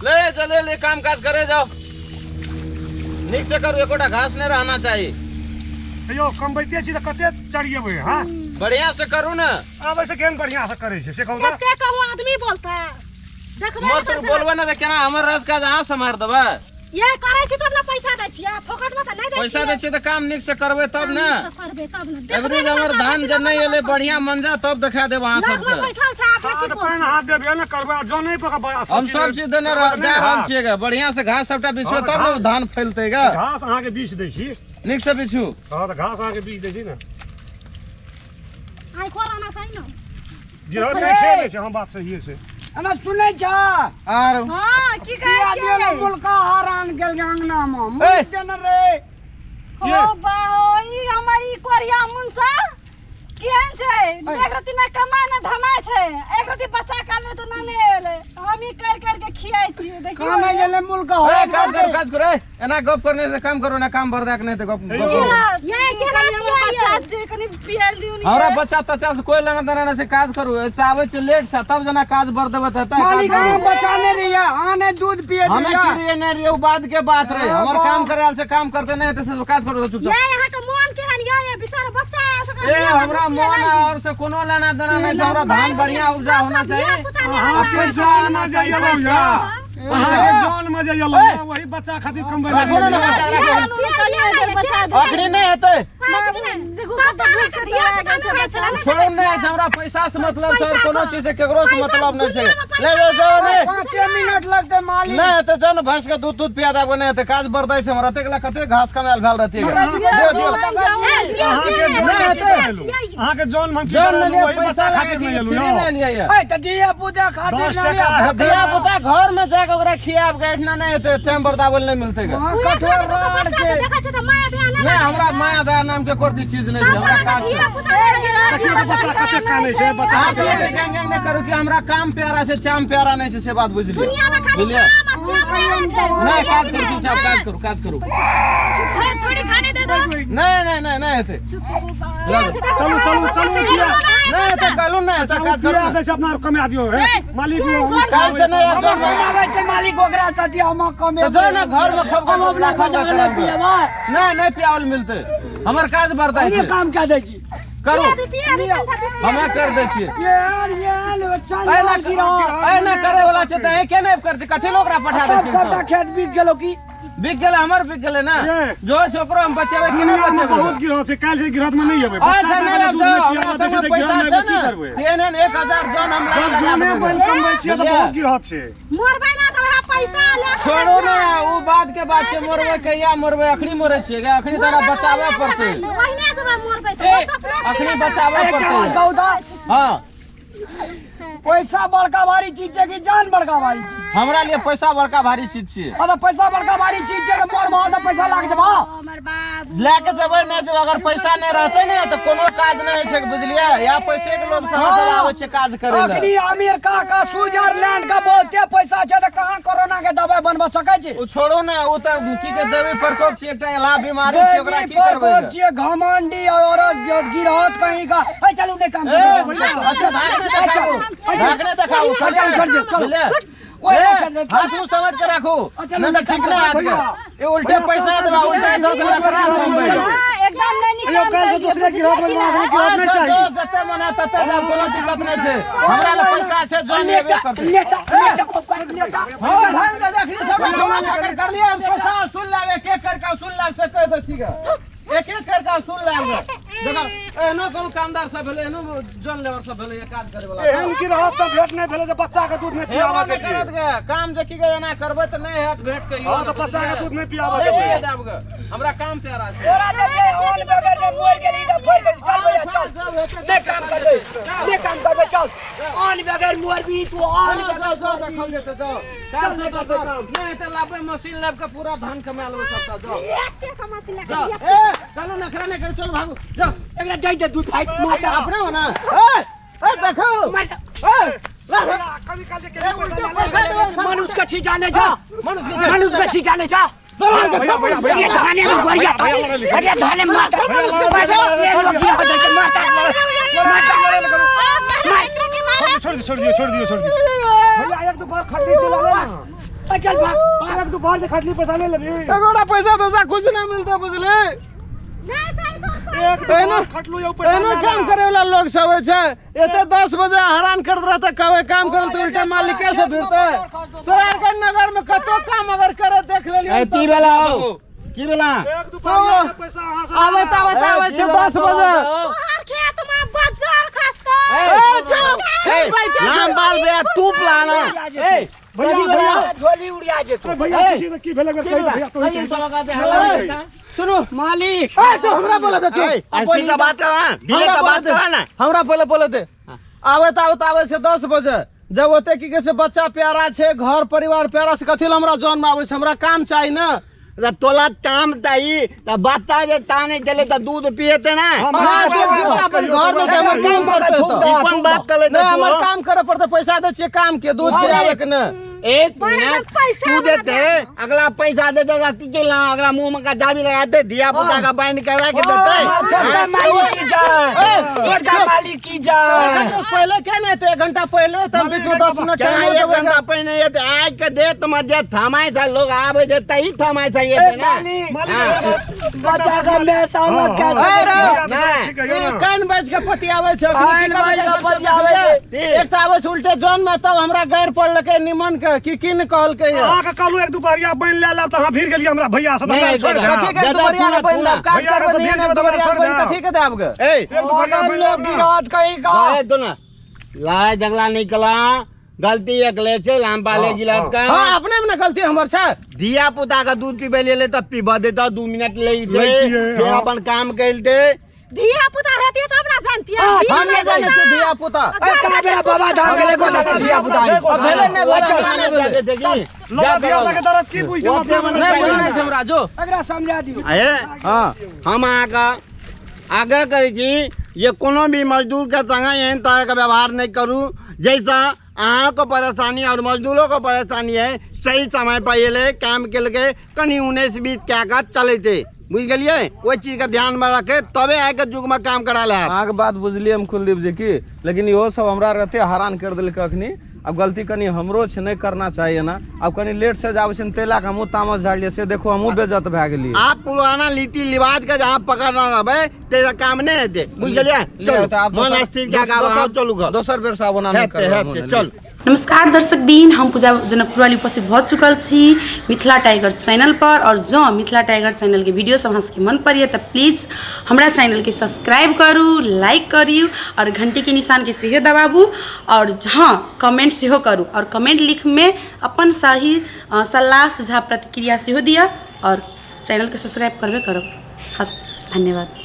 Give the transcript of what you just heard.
ले चले ले काम काज करे जाओ निक से करू एकोटा घास नहीं रहना चाहिए यो कम बैठे छी त कते चढ़िए हां बढ़िया से करू ना अब ऐसे केन बढ़िया से करे छे से कहू कते कहू आदमी बोलता देखबे मोर तो बोलबे ना त केना हमर रस का जहां से मार देबे ये करे छी तब ना पैसा दै छियै फोकट में त नहीं दै पैसा दै छी त काम निक से करबे तब ना करबे तब ना एवरी हमर धान जब नहीं एले बढ़िया मंजा तब दिखा देब अहां सब के बैठल छै हां त पैन हाथ देबे ना करबे जने पर हम सब चीज देने दे रहल छियै बढ़िया से घास सबटा बिछबे तब ना धान फैलते गा घास अहाँ के बीच दै छी निक से बिछू हां त घास अहाँ के बीच दै छी ना आई खोलाना चाहिए ना गिरहत नहीं खेले छे हम बात सही छे एना सुनै छ आर हां की कहै दियो मुल्का हारान गेल अंगना में मुझ देन रे हो बाई हमारी कोरिया मुंसा केहन छै देख रती ना कमाय ना धमाय छै एक रती बच्चा काल में तो ना ने एले हम ही कर कर के खियाई छी देखियो काम गेले मुल्का हो काज करो एना गप करने से काम करो ना काम बर्दाश्त नहीं तो गप ये के बच्चा छै कनी पियल दिउ नी हमरा बच्चा तच्चा से कोई लेना देना से काज करू आवे छै लेट से तब जना काज बर देबे त मालिक हम बचाने रहिया आने दूध पिए हमें की ने रे बाद के बात रहे हमर काम करे से काम करते नहीं तो से काज करू चुपचाप ये यहां के मन केहन ये बेचारा बच्चा ए हमरा मन और से कोनो लेना देना नहीं छै हमरा धान बढ़िया उपजा होना चाहिए पैसा ना जाइए भैया अहाँ के जान में जाइए वही बच्चा खातिर कम रखो ना बच्चा अखनी नहीं हेतै छोड़ो नहीं है हमरा पैसा से मतलब छै कोनो चीज से केकरो से मतलब नहीं छै ले जाओ ने 5 मिनट लगते मालिक नहीं हेतै जन भैंस के दूध पिया देबो नहीं हेतै काज बढ़दै छै हमरा तकला कते घास कमाल भेल रहती अहाँ के जान में की वही बच्चा खातिर नहीं एलु ए त दिया पूजा खातिर ना दिया पुता घर में जाके ओकरा खियाब बैठना नहीं हेतै टाइम बर्दावल नहीं मिलते गा कठोर राड छै देखा छै त माया ध्यान नहीं हमरा माया दया नाम के कोई चीज नहीं छै हमरा काज बच्चा कते काने छै बच्चा गंग नहीं करू कि हमरा काम प्यारा से चाम प्यारा नहीं से बात बुझ लिया बुझलिए नहीं काज करू थोड़ी खाने दे दो नहीं हेतै चलो नहीं तो कहलू नहीं तो काज करू दे अपना कमा दियो मालिक काज से नहीं हम आबै छै मालिक ओकरा साथी हम कमे तो जो ना घर में खब हम अपना खजाना पिएबा नहीं पियावल मिलते हमर काज बढ़ता है काम क्या दे छी करू हमें कर दे छिए यार चल ऐना करे वाला छै त के नहीं कर कथि लोकरा पठा दे छी सबटा खेत बिक गेलो की बिक गेल हमर बिक गेल ना जो छोकरो हम बचेबे कि नहीं बचेबे बहुत गिरह छै काल से गिरहत में नहीं हेबे अच्छा नहीं लब जाओ हमरा सब पैसा छै ना तेन 1000 जन हम जाने बन कमबै छियै त बहुत गिरहत छै मोरबै ना त वहा पैसा ले छोड़ो ना उ बात के बात छै मोरबे कहिया मोरबे अखनी मोरे छियै गे अखनी तोरा बचावे पड़तै महीने से मोरबै त अखनी बचावे पड़तै हां पैसा बड़का भारी चीज छै कि जान बड़का भारी चीज हमरा लिए पैसा बड़का भारी चीज छियै अरे पैसा बड़का भारी चीज छै त मोर भाव त पैसा लाग जबा हमर बाबू लेके जबै नहीं जब अगर पैसा नहीं रहते ना तो कोनो काज नहीं है छै बुझलिए या पैसे के लोभ समझ आवे छै काज करे ला अखनी अमेरिका का स्विट्जरलैंड का बहुते पैसा छै त कहां कोरोना के दवाई बनबा सकै छै उ छोड़ो ना उ त की के देवी प्रकोप छै एकटा एला बीमारी छै ओकरा की करबै छै घमंडी और गिरहत कहीं का ए चलू ने काम भागने दिखाओ चल हाथ मुंह समझ के रखो नहीं तो ठीक नहीं हाथ के ये उल्टे पैसा देबा उल्टा सब करा तुम एकदम नहीं निकल कल से दूसरे गिरहत में गिरहत नहीं चाहिए जते मने तते जा कोनो दिक्कत नहीं छै हमरा ले पैसा छै जोन लेबे करते हां ढंग के देखली सब कमा कर लिए हम पैसा सुन लावे के कर का सुन लाव से कह दे ठीक है एक करके सुन लावे देखो एनो कोन कामदार सब भेले एनो जन लेवर सब भेले ये काज करे वाला एहन की रहत सब भेट नहीं भेले जे बच्चा के दूध नहीं पियावा के काम जे की एना करबै त नहीं हैत भेट के हां त बच्चा के दूध नहीं पियावा देबे देब हमरा काम प्यारा छै तोरा देखे ऑन बगैर में मोर गेली त फोड़ गेली चल भैया चल ने काम करबे चल ऑन बगैर मोर भी तू ऑन जाओ देखल जेते जाओ काम से तो नहीं त लाबे मशीन लाब के पूरा धान कमा लेबे सबटा जाओ एक के मशीन जाओ लगा चलो नखरा नहीं कर चल भागो जाओ एकरा दे दे दूध फाइट माता अपने हो ना ए देखो कभी काल के मनुष्य का छिजाने जा मनुष्य का छिजाने जा ये धाने में बढ़िया अरे धाने माता ये लोग की हो जाए माता छोड़ दियो भैया एक तो बार खड्डी से लगा ना चल भाग एक दोपहर से खटली पैसा ले लेबी एगोड़ा पैसा तो सा कुछ नहीं मिलता बुझले एक दोपहर खटलू यो पैसा एने काम करे वाला लोग सब है एते 10 बजे हैरान कर रहता कवे काम करन तो उल्टा मालिक कैसे फिरते तोरा के नगर में कतो काम अगर करे देख लेलियो की बेला हो की बेला एक दोपहर पैसा हां से आवे छे 10 बजे तोहर खेत में बाजार खसतो ए चुप नाम बाल बे तू प्लाना ए भैया झोली उड़िया जेतो भैया किसी ने की भेले भैया तो ही तो लगा दे हल्ला सुनो मालिक ए तो हमरा बोला दे चुप ऐसी का बात करा दिले का बात करा ना हमरा पहले बोले दे आवे से 10 बजे जब होते की कैसे बच्चा प्यारा छे घर परिवार प्यारा से कथि हमरा जौन में आवे से हमरा काम चाहिए ना तोला काम ताई त बाता जे ताने चले त दूध पिएते ना अपन घर में हमर काम करते तो कौन बात करे नहीं हमर काम करे पड़ते पैसा दे छे काम के दूध पियावे के ना एक मिनट तू देते अगला पैसा दे देगा कि ला अगला मुंह में का जाबी लगाते दिया पुता का बाइंड करा के देते छोटा मालिक की जान छोटा मालिक की जान पहले क्या नहीं थे 1 घंटा पहले तब बीच में 10 मिनट क्या टाइम एक घंटा पहले ये आज के दे तुम जे थमाए था लोग आवे जे तई थमाए था ये ना बच्चा का मैं साला कैसे कान बज के पतियावे छे कान बज के पतियावे एक त आवे उल्टे जोन में तब हमरा गैर पड़ लके निमन के की किन कहल के हां का कालू एक दोपहरिया बन ले ला त हां भीड़ गेलिए हमरा भैया से हमरा छोड़ दे कथी के दुबरिया के बन दब काज भैया करबे से नहीं भीड़ दुबरिया के बन छोड़ कथी के देब गे ए एक दोपहरिया बन लोग विरोध कहीं का कहे तो ना लड़ाई झगड़ा निकला गलती एक ले छे लाम पाले जिलात का हां अपने में ना गलती हमर छे दिया पुता का दूध पीबे ले तब पीबा देता 2 मिनट ले लेतिए, फिर हाँ। अपन काम करते धिया पुता रहती है तब ना जानती है हम नहीं जाने से दिया पुता का बेरा बाबा धाम के लेको लगा दिया बुदाई अब भेले नहीं बोला लोग दिया लगे दरद की पूछ के नहीं बोलना है हमरा जो अगरा समझा दियो आए हां हम आका आग्रह करे छी ये कोनो भी मजदूर के संग एहन तरह का व्यवहार नहीं करू जैसा अहाँ को परेशानी और मजदूरों को परेशानी है सही समय पर ये ले काम के लगे कहीं 19-20 क्या का चले थे बुझ गलिए वो चीज का ध्यान में रखे तबे आके जुग में काम करा ले आगे बात बुझलिए हम कुलदीप जी की लेकिन इहो सब हमरा रहते हैरान कर दिल अखनी अब गलती कनी हमरो छे नहीं करना चाहिए ना अब कनी लेट से जावे छे तेला का मुंह तामस झाड़िए से देखो हमहू बेइज्जत भए गेलिए आप पुराना रीति रिवाज का जहाँ पकड़ रहा है तेरा काम नहीं है बुझ गलिए चलो मन स्थिर क्या का चलू घर दोसर बेर साबुना नहीं कर चल नमस्कार दर्शक बिन हम पूजा जनकपुर वाली उपस्थित भऽ चुकल छी मिथिला टाइगर चैनल पर और जो मिथिला टाइगर चैनल के वीडियो सब अहाँ मन पड़िए तो प्लीज हमरा चैनल के सब्सक्राइब करू लाइक करियो और घंटी के निशान के सेहो दबाबू और हाँ कमेंट सेहो करू और कमेंट लिख में अपन सही सलाह सुझाव प्रतिक्रिया सेहो दिया और चैनल के सब्सक्राइब करबे करो खास धन्यवाद।